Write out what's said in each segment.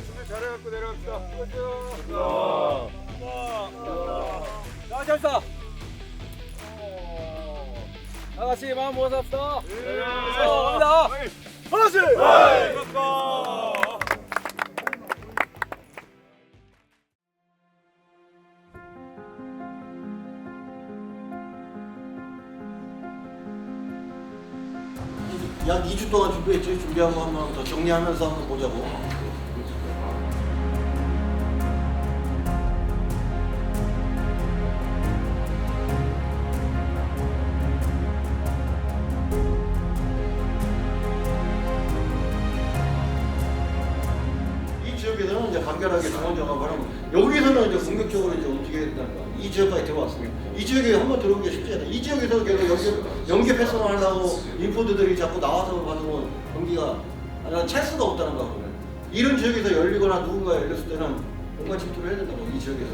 준비 잘해갖고 내려갑시다. 자, 잘 쏴. 다 같이 마음 모아서 합시다. 갑니다. 하나씩! 약 2주 동안 준비했지. 준비한 거 한번 더 정리하면서 한번 보자고. 이 지역에서는 이제 간결하게 중원 정합을 하고, 여기서는 이제 공격적으로 이제 어떻게 해야 된다는 거야. 이 지역까지 들어왔습니다. 이 지역에 한번 들어오는 게 쉽지 않아. 이 지역에서 계속 연계 패스를 하려고 인포드들이 자꾸 나와서 받으면 경기가 찬스가 없다는 거야. 이런 지역에서 열리거나 누군가 열렸을 때는 공간 침투를 해야 된다고. 이 지역에서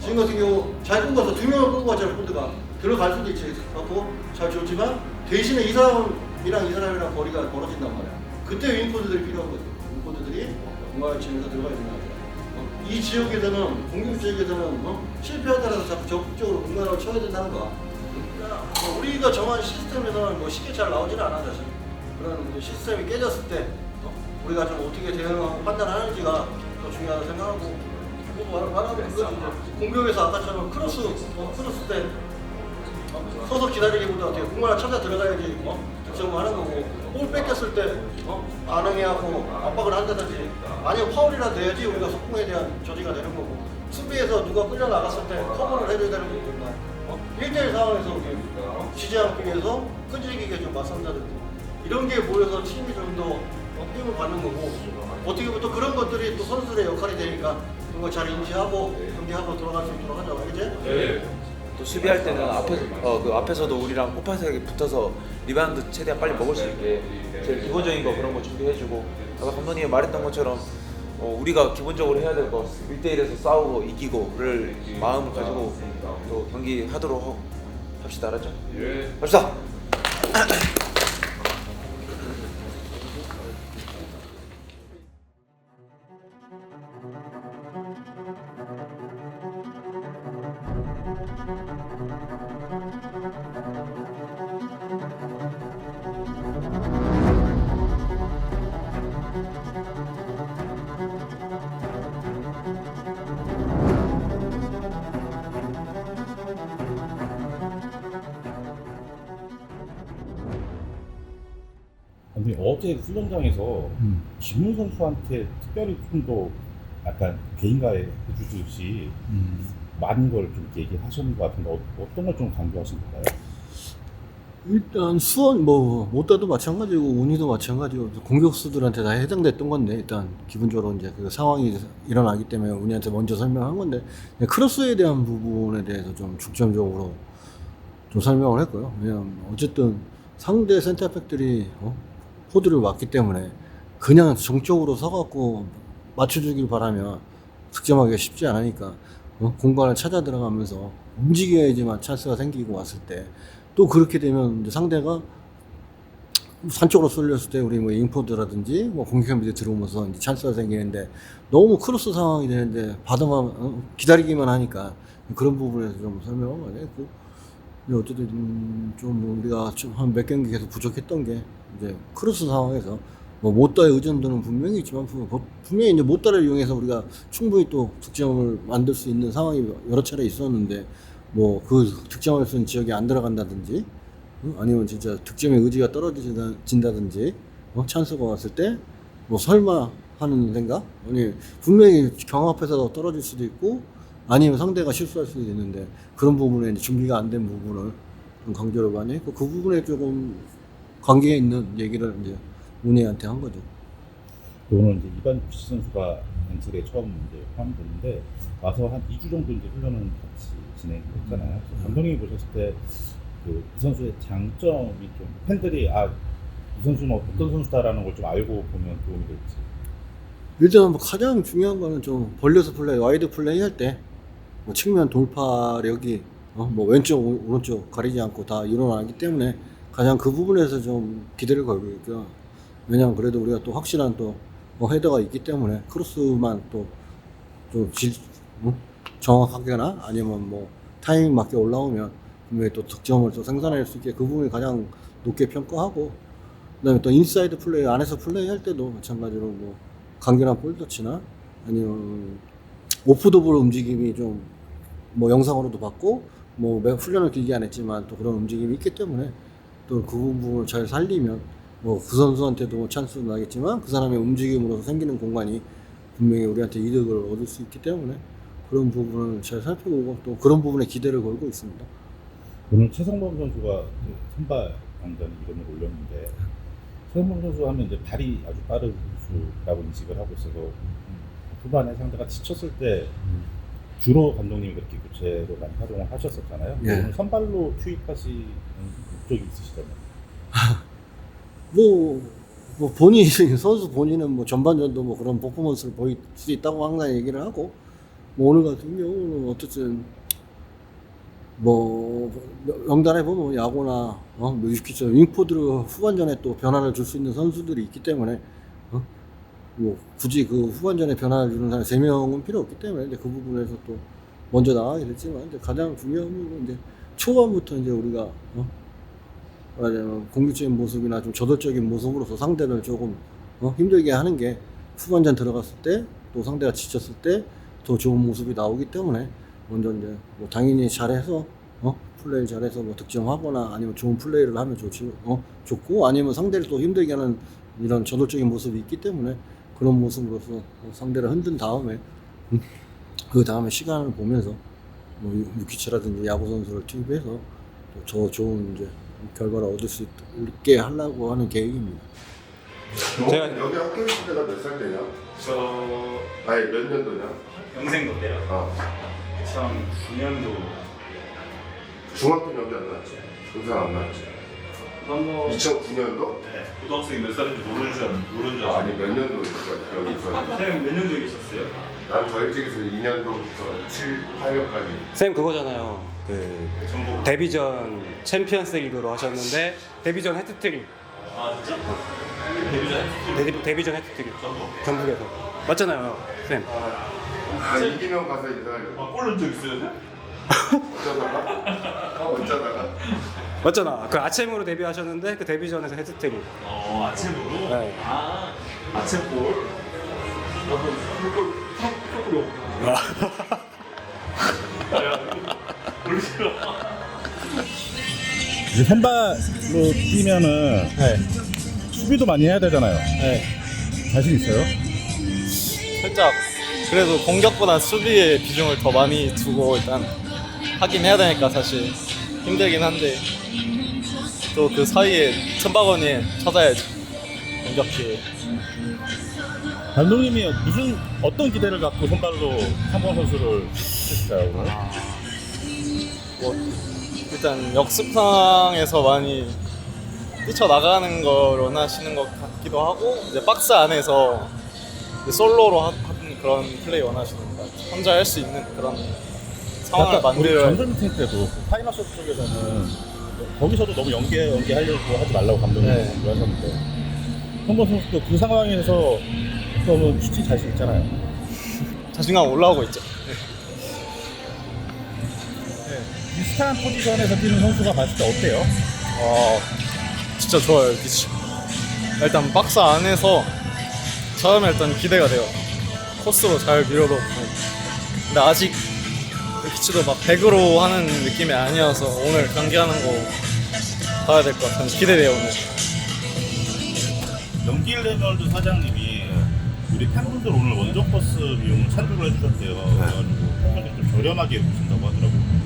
지금 같은 경우 잘 끊어서 2명을 끌고 갔잖아. 포드가 들어갈 수도 있지. 갖고 잘 줬지만 대신에 이 사람이랑 거리가 벌어진단 말이야. 그때 인포드들이 필요한 거지. 인포드들이 공간을 치면서 들어가야 된다. 이 지역에서는 공격 지역에서는 실패하더라도 자꾸 적극적으로 공간을 쳐야 된다는 거야. 우리가 정한 시스템에서는 뭐 쉽게 잘 나오지는 않아 사실. 그런 시스템이 깨졌을 때 우리가 좀 어떻게 대응하고 판단하는지가 더 중요하다고 생각하고, 말하면 그거지. 공격에서 아까처럼 크로스 때 서서 기다리기보다 어떻게 공간을 찾아 들어가야지 득점을 하는 거고, 볼 뺏겼을 때 반응해하고 압박을 한다든지 아니면 파울이라도 돼야지 우리가 속공에 대한 저지가 되는 거고, 수비에서 누가 끌려 나갔을 때 커버를 해줘야 되는 거니까 1대1 상황에서 지지 않기 위해서 끈질기게 좀 맞선다든지 이런 게 모여서 팀이 좀 더 힘을 받는 거고, 어떻게 보면 또 그런 것들이 또 선수들의 역할이 되니까 그런 거 잘 인지하고 경기하고 돌아갈 수 있도록 하자고. 알겠지? 네. 또 수비할 때는 그 앞에서도 우리랑 포판색에 붙어서 리바운드 최대한 빨리 먹을 수 있게 제일 기본적인 거 그런 거 준비해주고, 아까 감독님이 말했던 것처럼 우리가 기본적으로 해야 될 거 1대1에서 싸우고 이기고를 마음을 가지고 또 경기 하도록 합시다. 알았죠? 예. 갑시다. 근데 어제 훈련장에서 김훈 선수한테 특별히 좀 더 약간 개인과의 해주듯이 많은 걸 좀 얘기하셨는 것 같은데 어떤 걸 좀 강조하신 건가요? 일단 수원 못다도 마찬가지고 운이도 마찬가지고 공격수들한테 다 해당됐던 건데, 일단 기본적으로 이제 그 상황이 일어나기 때문에 운이한테 먼저 설명한 건데, 크로스에 대한 부분에 대해서 좀 중점적으로 좀 설명을 했고요. 왜냐면 어쨌든 상대 센터백들이 포드를 맞기 때문에 그냥 정적으로 서갖고 맞춰주길 바라면 득점하기가 쉽지 않으니까 공간을 찾아 들어가면서 움직여야지만 찬스가 생기고 왔을 때, 또 그렇게 되면 이제 상대가 산쪽으로 쏠렸을 때 우리 인포드라든지 공격형 밑에 들어오면서 이제 찬스가 생기는데, 너무 크로스 상황이 되는데 받아만 기다리기만 하니까 그런 부분에서 좀 설명을 많이 했고, 어쨌든 좀 우리가 좀 한 몇 경기 계속 부족했던 게 이제 크로스 상황에서 못다의 의존도는 분명히 있지만 분명히 이제 못다를 이용해서 우리가 충분히 또 득점을 만들 수 있는 상황이 여러 차례 있었는데, 그 득점을 쓴 지역에 안 들어간다든지 아니면 진짜 득점의 의지가 떨어진다든지 찬스가 왔을 때 설마 하는 생각? 아니 분명히 경합해서 떨어질 수도 있고 아니면 상대가 실수할 수도 있는데, 그런 부분에 이제 준비가 안 된 부분을 좀 강조를 많이 했고, 그 부분에 조금 관계 있는 얘기를 이제 문희한테 한 거죠. 오늘 이제 이반규 선수가 엔트리에 처음 이제 포함됐는데 와서 한 2주 정도 이제 훈련을 같이 진행했잖아요. 감독님이 보셨을 때 그 선수의 장점이 좀 팬들이 이 선수는 어떤 선수다라는 걸 좀 알고 보면 도움이 될지. 일단 뭐 가장 중요한 거는 좀 벌려서 플레이, 와이드 플레이 할 때 뭐 측면 돌파력이 뭐 왼쪽 오른쪽 가리지 않고 다 일어나기 때문에 가장 그 부분에서 좀 기대를 걸고 있고요. 왜냐면 그래도 우리가 또 확실한 또 헤더가 있기 때문에 크로스만 또 좀 정확하게나 아니면 뭐 타이밍 맞게 올라오면 분명히 또 득점을 또 생산할 수 있게 그 부분이 가장 높게 평가하고, 그다음에 또 인사이드 플레이 안에서 플레이 할 때도 마찬가지로 뭐 간결한 볼터치나 아니면 오프더볼 움직임이 좀 뭐 영상으로도 봤고 뭐 훈련을 길게 안 했지만 또 그런 움직임이 있기 때문에 또 그 부분을 잘 살리면 뭐 그 선수한테도 찬스도 나겠지만 그 사람의 움직임으로서 생기는 공간이 분명히 우리한테 이득을 얻을 수 있기 때문에 그런 부분을 잘 살펴보고 또 그런 부분에 기대를 걸고 있습니다. 오늘 최성범 선수가 이제 선발 강단 이름을 올렸는데, 최성범 선수 하면 이제 발이 아주 빠른 선수라고 인식을 하고 있어서 후반에 상대가 지쳤을 때 주로 감독님이 그렇게 교체로 많이 활용을 하셨었잖아요. 예. 오늘 선발로 투입하시는 목적이 있으시다면? 뭐 본인 선수 본인은 뭐 전반전도 뭐 그런 퍼포먼스를 보일 수 있다고 항상 얘기를 하고, 뭐 오늘 같은 경우는 어쨌든 뭐 명단에 보면 야구나 뭐 유키처럼 윙포드를 후반전에 또 변화를 줄 수 있는 선수들이 있기 때문에 뭐 굳이 그 후반전에 변화를 주는 사람 3명은 필요 없기 때문에 이제 그 부분에서 또 먼저 나가게 됐지만, 이제 가장 중요한 건 이제 초반부터 이제 우리가 공격적인 모습이나 좀 저돌적인 모습으로서 상대를 조금 힘들게 하는 게 후반전 들어갔을 때 또 상대가 지쳤을 때 더 좋은 모습이 나오기 때문에 먼저 이제 뭐 당연히 잘해서 플레이 잘해서 뭐 득점하거나 아니면 좋은 플레이를 하면 좋고, 아니면 상대를 또 힘들게 하는 이런 저돌적인 모습이 있기 때문에 그런 모습으로서 상대를 흔든 다음에 그 다음에 시간을 보면서 뭐 유키치라든지 야구 선수를 투입해서 더 좋은 이제 결과를 얻을 수 있게 하려고 하는 계획입니다. 제가 여기 학교 있을 때가 몇 살 때냐? 아니 몇 년도냐? 영생도 때요. 2009년도 중학교 여기 안 나왔지? 등산 안 나왔지? 2009년도? 네, 고등학생이 몇 살인지 모르는 줄 알았어요. 아니 몇 년도 여기 있었는데? 선생님 몇 년도에 계셨어요? 난 저희 집에서 2년도부터 7, 8년까지. 쌤 그거잖아요. 그 전북. 데뷔전 챔피언스 리그로 하셨는데 데뷔전 해트트릭. 아 진짜? 데뷔전 데뷔전 해트트릭. 전북에서. 맞잖아요, 쌤. 이기면 가서 인사하려고. 골 넣은 적 있어요? 어쩌다가? 어쩌다가? 맞잖아. 그 아챔으로 데뷔하셨는데 그 데뷔전에서 해트트릭. 아침으로? 네. 아침 골? 골 이제 선발로 뛰면은 네. 수비도 많이 해야 되잖아요. 네. 자신 있어요? 살짝 그래도 공격보다 수비에 비중을 더 많이 두고 일단 하긴 해야 되니까 사실 힘들긴 한데 또 그 사이에 틈바구니에 찾아야지 공격 기회. 감독님이 어떤 기대를 갖고 선발로 상범 선수를 시켰을까요? 오늘? 뭐 일단 역습상에서 많이 뛰쳐나가는 걸 원하시는 것 같기도 하고, 이제 박스 안에서 이제 솔로로 하는 그런 플레이 원하시는 것 같아요. 혼자 할 수 있는 그런 상황을 만들어야 우리 전전 때도 파이너스 쪽에서는 거기서도 너무 연계하려고 하지 말라고 감독님이 네. 하셨는데, 상범 선수도 그 상황에서 그러면 슈팅 자신 있잖아요. 자신감 올라오고 있죠. 비슷한 포지션에서 뛰는 선수가 봤을 때 어때요? 진짜 좋아요, 피치. 일단 박스 안에서 처음에 일단 기대가 돼요. 코스로 잘 밀어놓고. 근데 아직 피치도 막 100으로 하는 느낌이 아니어서 오늘 경기하는 거 봐야 될 것 같아요. 기대돼요, 오늘. 연길레널드 사장님이 우리 팬분들 오늘 원정 버스 비용을 찬조를 해주셨대요. 그래가지고 팬분들 좀 저렴하게 오신다고 하더라고요.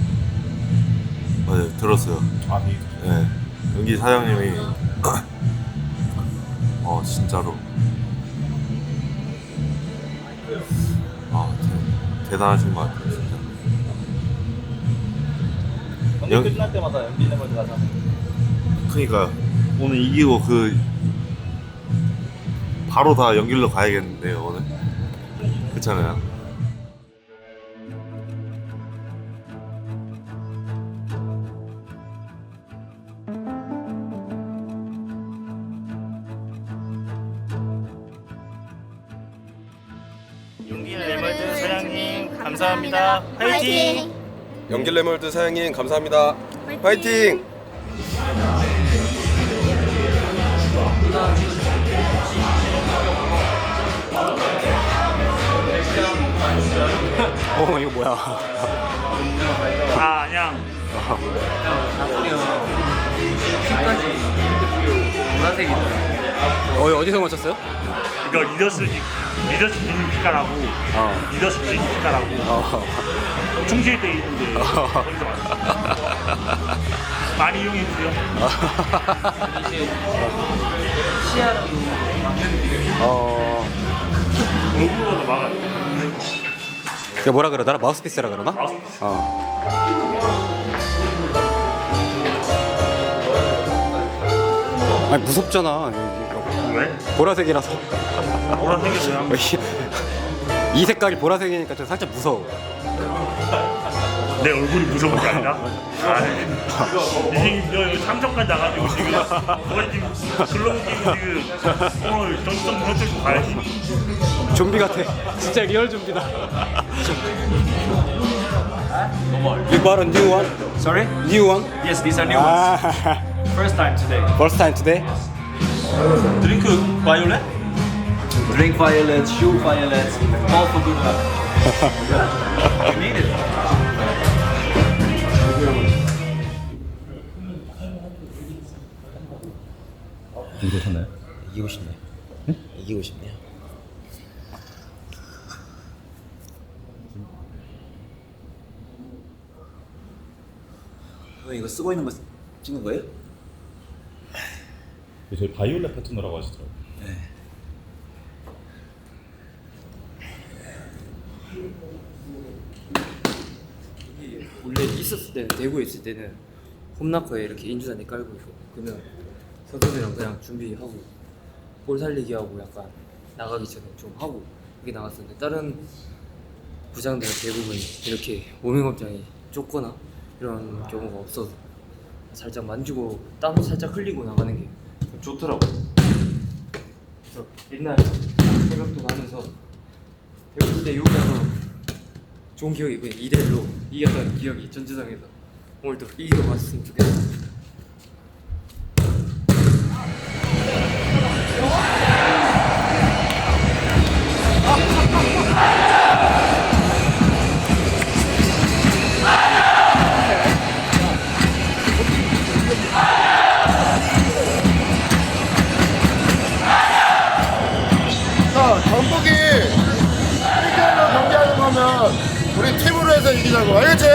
네, 들었어요. 아, 네. 네, 여기 사장님이 진짜로 대단하신 것 같아요, 진짜. 연- 끝날 때마다 연기 레몬드 가자. 그러니까 오늘 이기고 바로 다 연길로 가야겠는데요 오늘. 그렇잖아요. 용기 레몬드 사장님 감사합니다. 화이팅! 연길 레몰드 사장님 감사합니다. 파이팅! 이거 뭐야? 아, 그냥 어디서 맞췄어요? 이거 리더십 피카라고 리더십 피카라고 충실돼 있는데 거기서 왔어요. 많이 이용해주세요. 얼굴로도 막아요. 이거 뭐라 그러더라? 마우스피스라 그러나? 마우스피스. 아니 무섭잖아. 왜? 보라색이라서. 보라색이 뭐야? 이 색깔이 보라색이니까 좀 살짝 무서워. 내 얼굴이 무서운 게 아니라? 이게 참석까지 나가지고 지금 뭐가 지금 슬로우 게임 지금 오늘 전성 무너뜨리고 가야지. 좀비 같아. 진짜 리얼 좀비다. You bought a new one? Sorry? New one? Yes, these are new ones. First time today. First time today? Drink violet? Drink violet, shoe violet, all for good luck. You need it. 준비되셨나요? 이기고 싶네요. 이기고 싶네요. 이거 쓰고 있는 거 찍는 거예요? 저희 바이올렛 파트너라고 하시더라고요. 원래 있었을 때는 대구에 있을 때는 홈라커에 이렇게 인주단에 깔고 있고 그러면 선수들이랑 그냥 준비하고 볼 살리기 하고 약간 나가기 전에 좀 하고 그게 나갔었는데 다른 부장들은 대부분 이렇게 워밍업장이 좁거나 이런 경우가 없어서 살짝 만지고 땀 살짝 흘리고 나가는 게 좋더라고. 그래서 옛날 새벽도 가면서 배울 때 여기 가서 좋은 기억이 그냥 2대1로 이겼던 기억이 전주장에서 오늘도 이기고 갔으면 좋겠어. 자, 전북이 1대1로 경기하는 거면 우리 팀으로 해서 이기자고, 알겠지?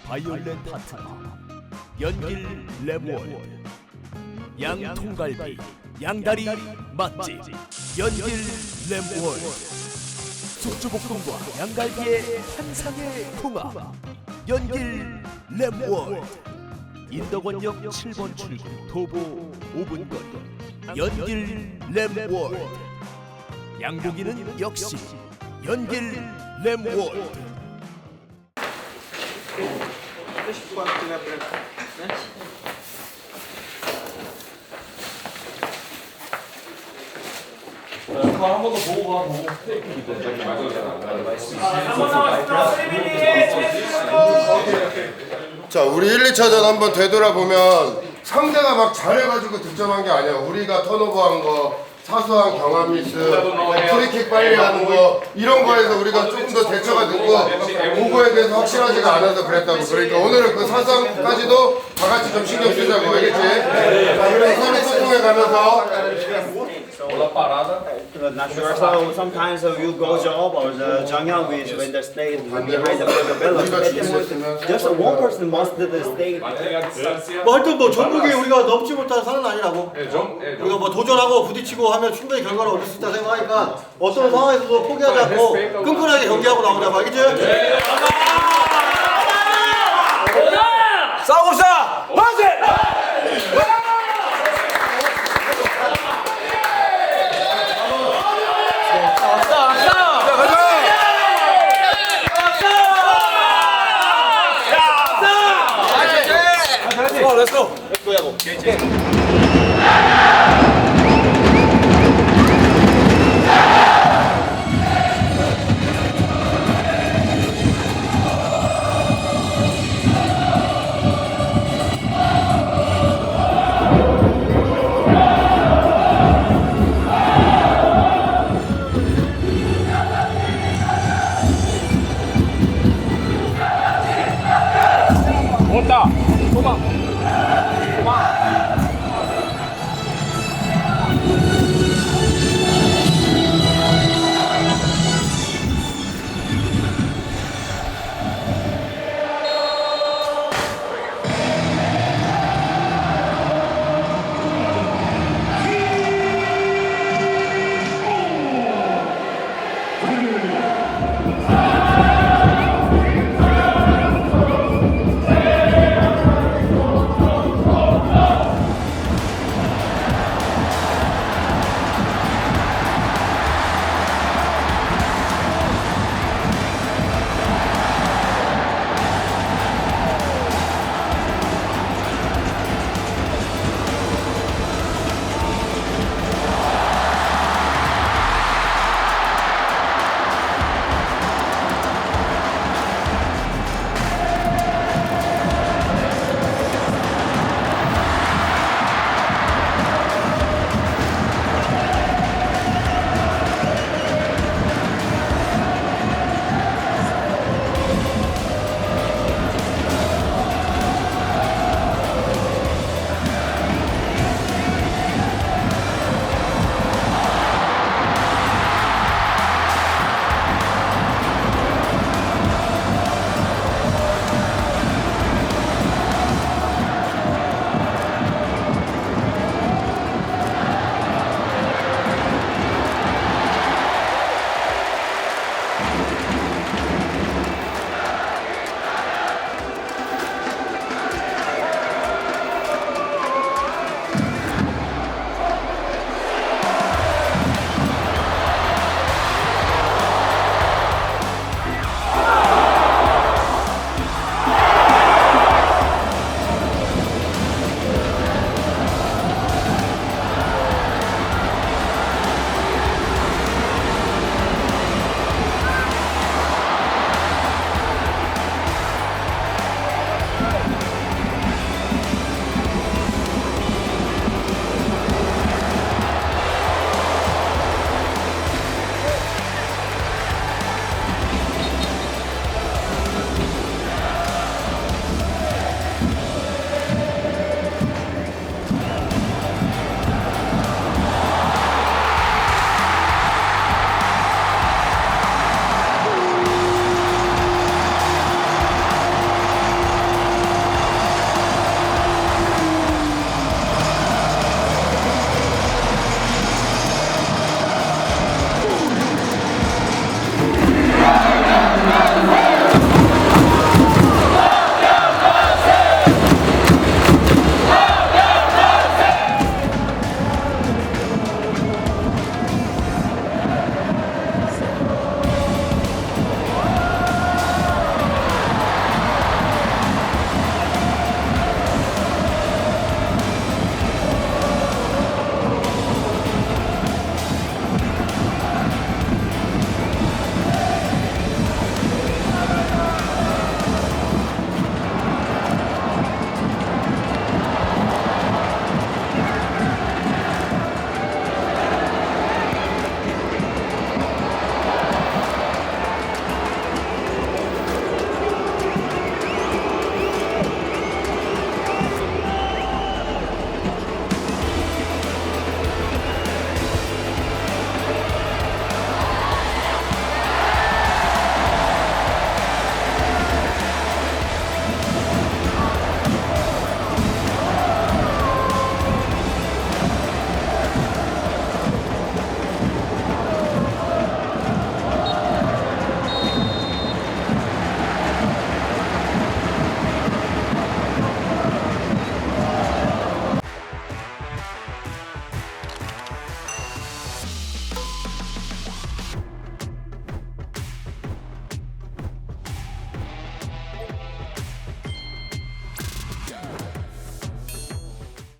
바이올렛 파트너, 연길 랩월드, 양통갈비 양다리 맛집 연길 랩월드, 숙주볶음과 양갈비의 환상의 궁합 연길 랩월드, 인덕원역 7번 출구 도보 5분 거리 연길 랩월드, 양고기는 역시 연길 랩월드. 자, 우리 1, 2차전 한번 되돌아보면 상대가 막 잘해가지고 득점한 게 아니야. 우리가 턴오버한 거, 사소한 경합 미스, 프리킥 빨리 하는 거 이런 거에서 우리가 조금 더 대처가 됐고 그거에 대해서 확실하지가 않아서 그랬다고. 그러니까 오늘은 그 사소한까지도 다 같이 좀 신경 쓰자고, 알겠지? 자, 그래서 서로 소통해 가면서 So sometimes you go job or the Jangyang when they stay behind the pillar. Just one person must stay. 뭐 하여튼 뭐 전북이 우리가 넘지 못한 산은 아니라고. 우리가 뭐 도전하고 부딪히고 하면 충분히 결과를 얻을 수 있다 생각하니까 어떤 상황에서도 포기하지 않고 끈끈하게 경기하고 나오자고, 알겠지? 싸우자! 화제!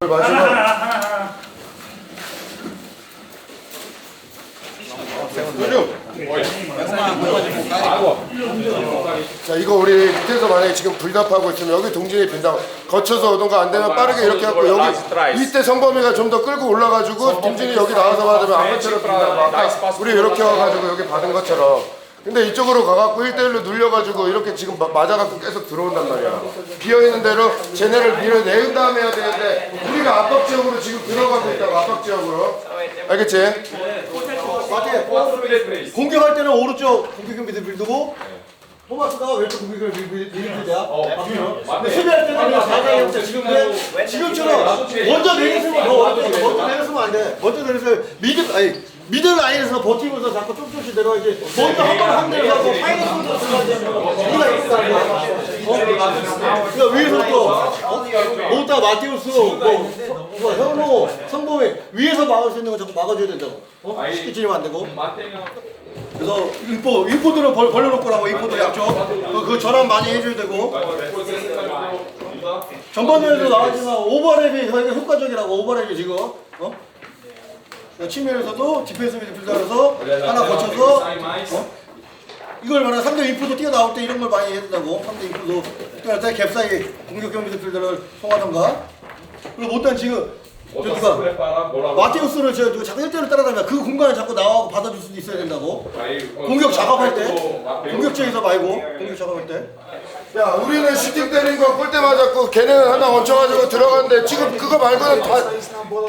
마지막. 자, 이거 우리 밑에서 만약에 지금 불답하고 있으면 여기 동진이 빈다 거쳐서 오던가 안 되면 빠르게 이렇게 하고 여기 이때 성범이가 좀 더 끌고 올라가지고 동진이 여기 나와서 받으면 아까처럼 빈다고 아까 우리 이렇게 와가지고 여기 받은 것처럼. 근데 이쪽으로 가갖고 1대1로 눌려가지고 이렇게 지금 맞아갖고 계속 들어온단 말이야. 비어있는 대로 쟤네를 밀어내은 다음에 해야 되는데 우리가 압박지역으로 지금 들어가고 있다고 압박지역으로. 알겠지? 공격할 때는 오른쪽 공격 미드필드고 토마스가 왼쪽 공격 미드필드야. 근데 수비할 때는 그냥 4대0 지금처럼 먼저 내렸으면 먼저 내렸으면 안 돼. 먼저 내렸으면 미드 라인에서 버티면서 자꾸 조금씩 내려가야지. 먼저 한 대를 하고 파이널로 들어가야지. 우리가 있다는 거야. 그러니까 위에서부터 모타 마티우스 뭐 현호 성범이 위에서 막을 수 있는 거 자꾸 막아줘야 된다고. 쉽게 진입 안 되고. 그래서 인포들은 벌려놓고 라고 인포들 약쪽 그 전환 많이 해줘야 되고. 전반전에도 나왔지만 오버랩이 저희가 효과적이라고. 오버랩이 지금 측면에서도 디펜스 미드필더라서 하나 거쳐서 이걸 말하면 상대 인포도 뛰어나올 때 이런 걸 많이 해야 된다고. 상대 인포도 뛰어날 때 갭 사이 공격형 미드필더를 통하던가. 그리고 못한 지금 저기가 마테우스를 자꾸 1대1로 따라다니면 그 공간을 자꾸 나와서 받아줄 수도 있어야 된다고. 공격 작업할 때 공격적에서 말고 공격 작업할 때. 야, 우리는 슈팅 때린 거 골대 맞았고 걔네는 하나 얹혀가지고 들어갔는데 지금 그거 말고는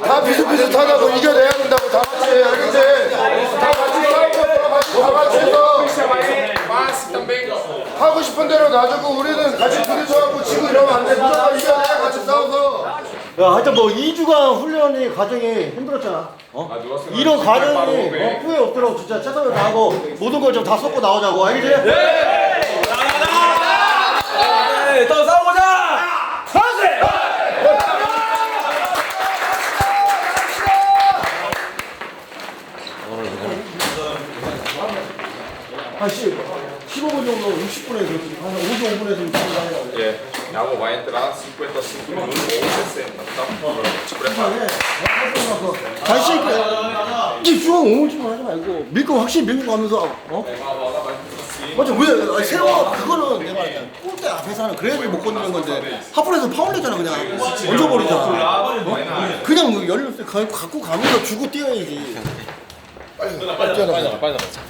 다 비슷비슷하다고. 이겨내야 된다고. 다 같이 해. 알겠지? 다 같이 해서 하고 싶은 대로 놔주고 우리는 같이 부딪혀갖고 지고 이러면 안 돼. 무조건 이겨내야 같이 싸워서. 야, 하여튼 뭐 2주간 훈련이 과정이 힘들었잖아. 이런 과정이 후회 없도록 진짜 최선을 다하고 모든 걸 좀 다 쏟고 나오자고. 알겠지? 또 싸우자. 한 15분 정도 60분에서 한 55분에서 60분 예. Yago vai entrar 55 minutos ou 60, tá? Te prepara. 자신 있게 이 중앙 오물지만 하지 말고 밀고 확실히 밀고 가면서 맞아. 왜 새로운 그거는 내가 말했잖아. 골대 앞에서 하는 그래야지 못 건드는 건데 하프에서 파울했잖아. 그냥 얹어버리잖아. 그냥 뭐 열렸을 때 갖고 가면서 주고 뛰어야지. 빨리 뛰어나가자. 빨리 나가자.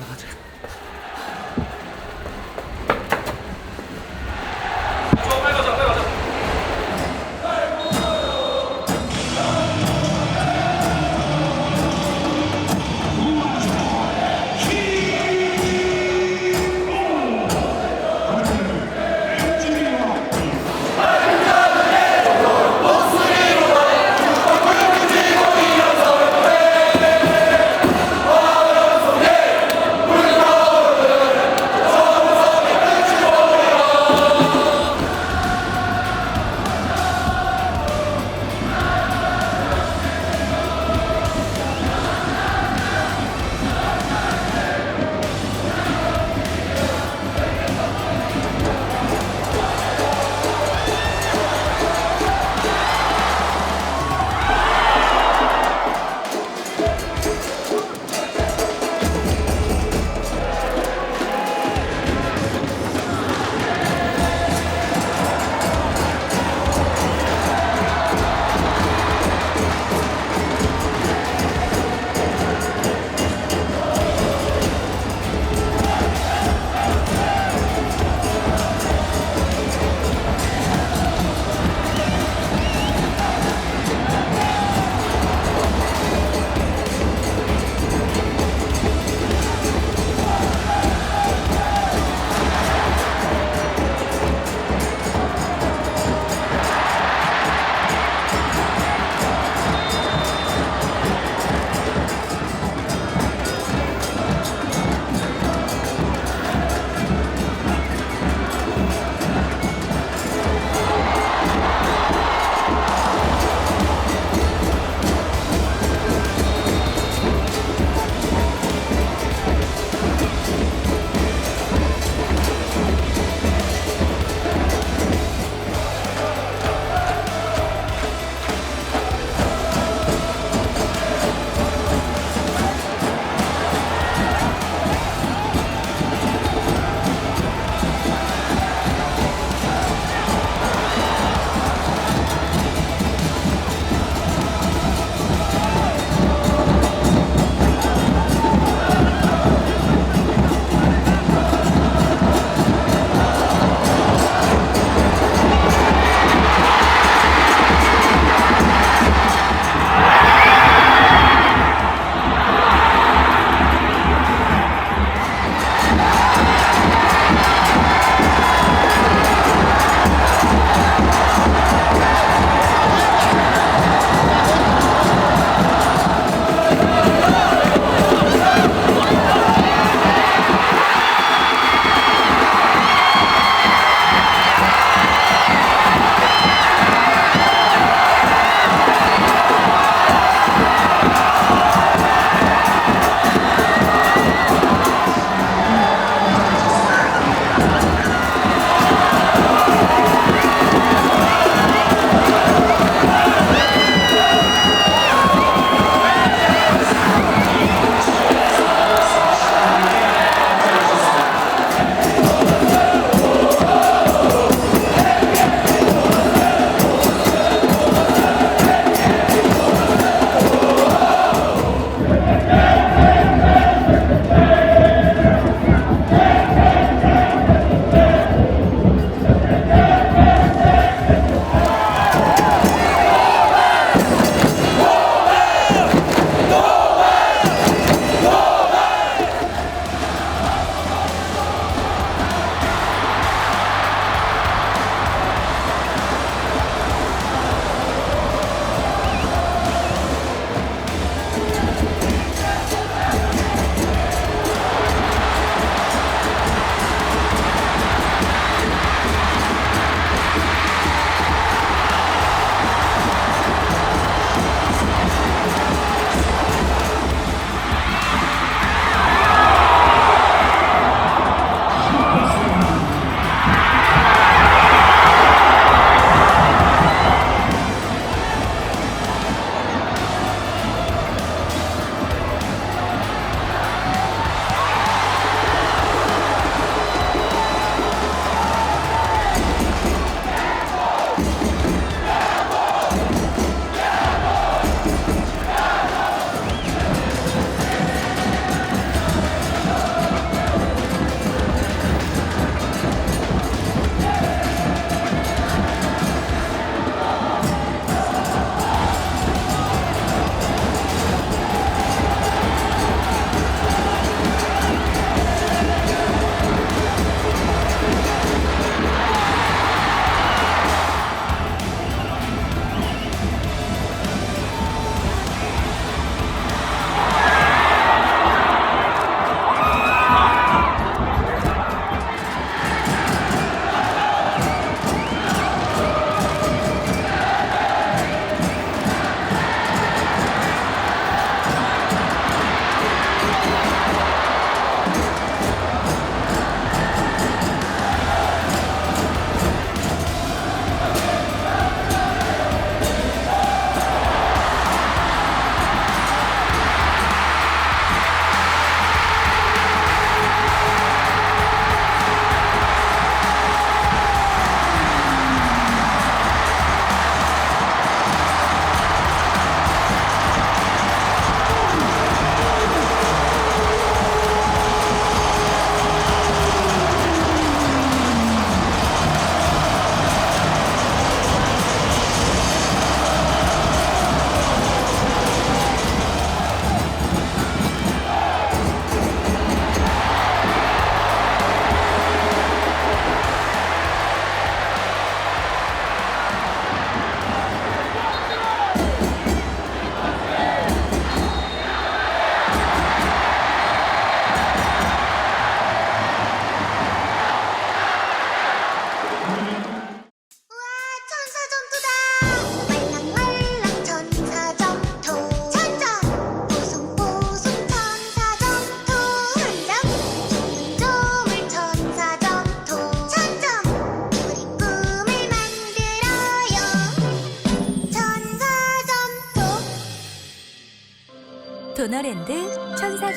우리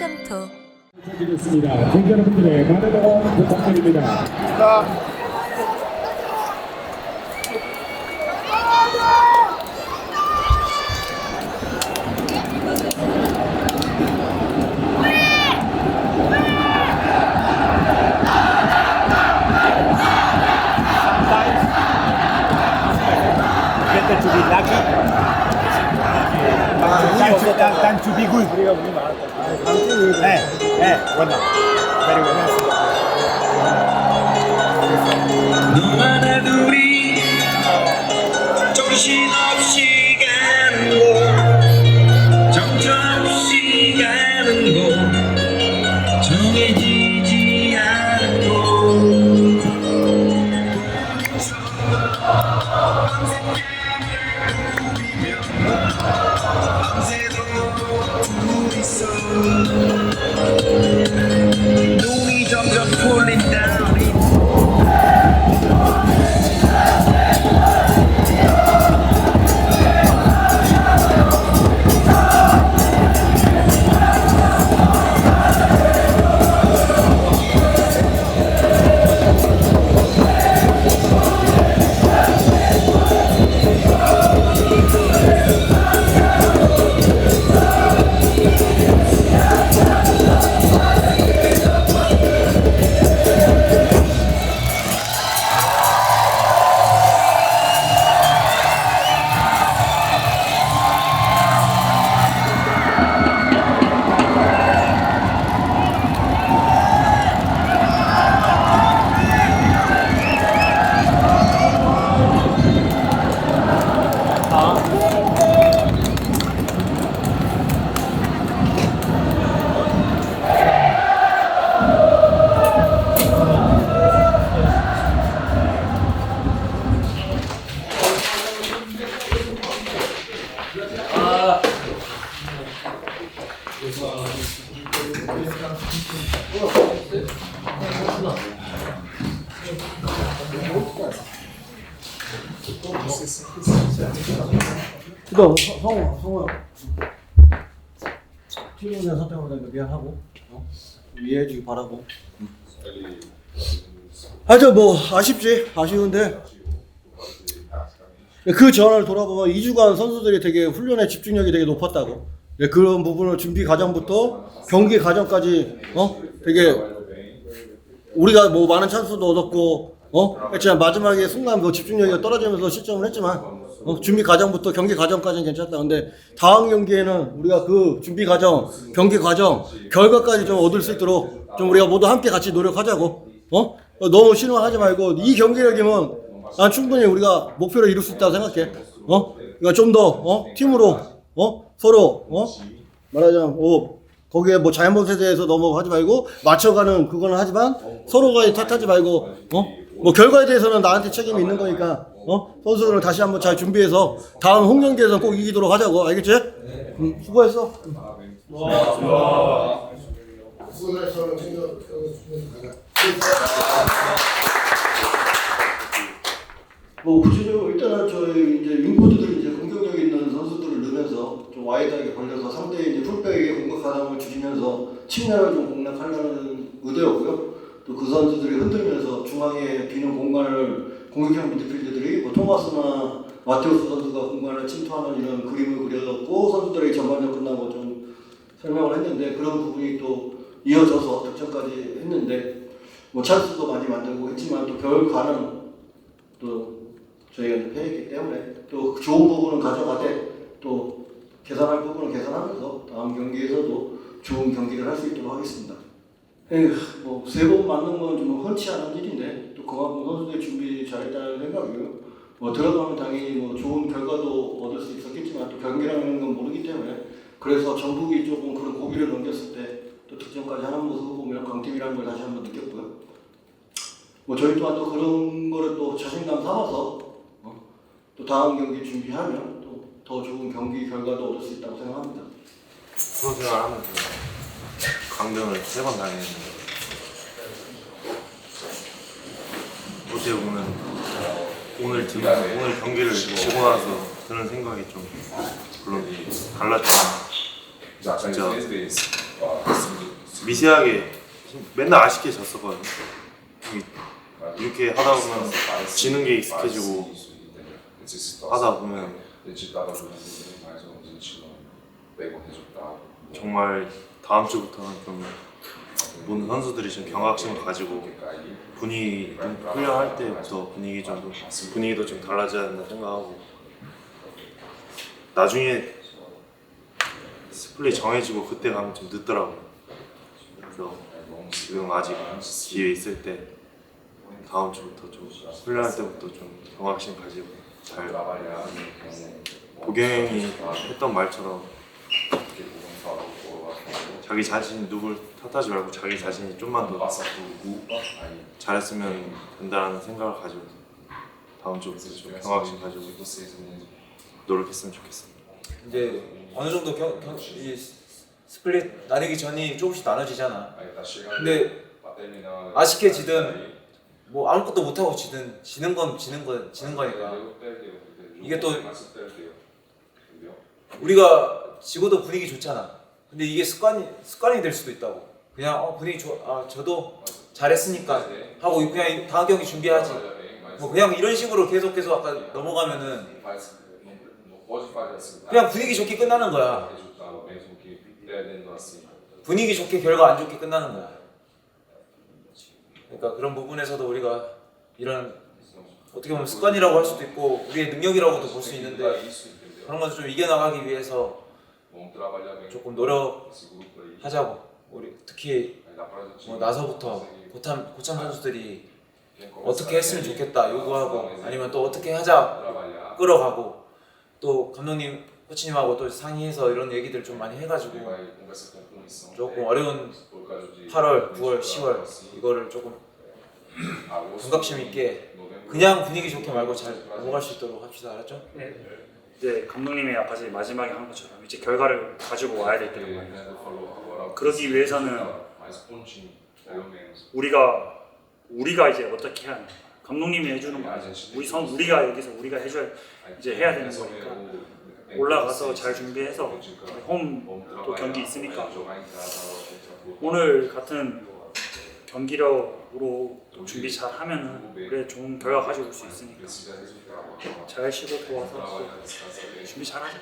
컴투. 드리겠습니다. 경기 여러분들의 많은 응원 부탁드립니다. Better to be lucky than to be good. 우리가 운이 많았다. 원나. Very well. 너만의 둘이 정신없이 가는 곳 정처없이 가는 곳 정해지지 않은 곳 밤새도록 둘이서 눈이 점점 풀린다. 일단 성우야 팀원의 선택보다 미안하고 이해해주기 바라고. 하여튼 뭐 아쉬운데 그 전을 돌아보면 2주간 선수들이 되게 훈련에 집중력이 되게 높았다고. 그런 부분을 준비 과정부터 경기 과정까지 되게 우리가 뭐 많은 찬스도 얻었고 했지만 마지막에 순간 그 집중력이 떨어지면서 실점을 했지만 준비 과정부터 경기 과정까지는 괜찮다. 근데 다음 경기에는 우리가 그 준비 과정, 경기 과정, 결과까지 좀 얻을 수 있도록 좀 우리가 모두 함께 같이 노력하자고. 너무 실망하지 말고 이 경기력이면 난 충분히 우리가 목표를 이룰 수 있다고 생각해. 그러니까 좀 더 팀으로 서로 말하자면 거기에 뭐 잘못에 대해서 너무 하지 말고 맞춰가는 그거는 하지만 서로가 탓하지 말고 뭐 결과에 대해서는 나한테 책임이 있는 거니까 선수들은 다시 한번 잘 준비해서 다음 홈 경기에서 꼭 이기도록 하자고. 알겠지? 수고했어. 뭐 구체적으로 일단은 저희 이제 윙포드들이 이제 공격력 있는 선수들을 넣으면서 좀 와이드하게 벌려서 상대의 이제 풀백에게 공격 가담을 줄이면서 측면을 좀 공략하려는 의도였고요. 또 그 선수들이 흔들면서 중앙에 비는 공간을 공격형 미드필더들이 뭐 토마스나 마테우스 선수가 공간을 침투하는 이런 그림을 그려졌고 선수들에게 전반전 끝나고 좀 설명을 했는데 그런 부분이 또 이어져서 득점까지 했는데 뭐 찬스도 많이 만들고 했지만 또 결과는 또 저희가 패했기 때문에 또 좋은 부분은 가져가되 또 계산할 부분은 계산하면서 다음 경기에서도 좋은 경기를 할 수 있도록 하겠습니다. 뭐 3번 맞는 건 좀 흔치 않은 일인데 또 그만큼 선수들 준비 잘했다는 생각이고요. 뭐 들어가면 당연히 뭐 좋은 결과도 얻을 수 있었겠지만 또 경기라는 건 모르기 때문에 그래서 전북이 조금 그런 고비를 넘겼을 때 또 득점까지 하는 모습을 보면 강팀이라는 걸 다시 한번 느꼈고요. 뭐 저희 또한 또 그런 거를 또 자신감 삼아서 또 다음 경기 준비하면 또 더 좋은 경기 결과도 얻을 수 있다고 생각합니다. 프로생활 하면서 강등을 3번 당했는데 어제 오늘 경기를 지고 나서 드는 생각이 좀 물론 달랐지만 진짜 미세하게 맨날 아쉽게 졌었거든요. 이렇게 하다 보면 지는 게 익숙해지고 하다 보면 정말 다음 주부터는 좀 모든 선수들이 좀 경각심을 가지고 분위기 훈련할 때부터 분위기도 좀 달라져야 된다 생각하고 나중에 스플릿 정해지고 그때 가면 좀 늦더라고요. 그래서 지금 아직 기회 있을 때 다음 주부터 좀 훈련할 때부터 좀 경각심 가지고 잘 보경이 했던 말처럼 자기 자신 누굴 탓하지 말고 자기 자신이 좀만 더 잘했으면 된다는 생각을 가지고 다음 주부터 좀 경각심 가지고 노력했으면 좋겠습니다. 이제 어느 정도 이 스플릿 나뉘기 전이 조금씩 나눠지잖아. 근데 아쉽게 지든 뭐 아무것도 못하고 지든 지는 거니까 이게 또 우리가 지고도 분위기 좋잖아. 근데 이게 습관이 될 수도 있다고. 그냥 분위기 좋아, 저도 잘했으니까 하고 그냥 다음 경기 준비하지. 뭐 그냥 이런 식으로 계속 아까 넘어가면은 그냥 분위기 좋게 끝나는 거야. 분위기 좋게 결과 안 좋게 끝나는 거야. 그러니까 그런 부분에서도 우리가 이런 어떻게 보면 습관이라고 할 수도 있고 우리의 능력이라고도 볼 수 있는데 그런 것을 좀 이겨나가기 위해서 조금 노력하자고. 우리 특히 뭐 나서부터 고참 선수들이 어떻게 했으면 좋겠다 요구하고 아니면 또 어떻게 하자 끌어가고 또 감독님 코치님하고 또 상의해서 이런 얘기들 좀 많이 해가지고 조금 어려운 8월, 9월, 10월 이거를 조금 경각심 있게 그냥 분위기 좋게 말고 잘 넘어갈 수 있도록 합시다. 알았죠? 네. 이제 감독님이 아까 마지막에 한 것처럼 이제 결과를 가지고 와야 될 때가 많아요. 그러기 위해서는 우리가 이제 어떻게 해야 하나. 감독님이 해주는 거 아니죠. 우리가 여기서 우리가 해야 되는 거니까 올라가서 잘 준비해서 홈 또 경기 있으니까 오늘 같은 경기력으로 준비 잘 하면은 그래 좋은 결과 가지고 올 수 있으니까 잘 쉬고 돌아와서 준비 잘 하자.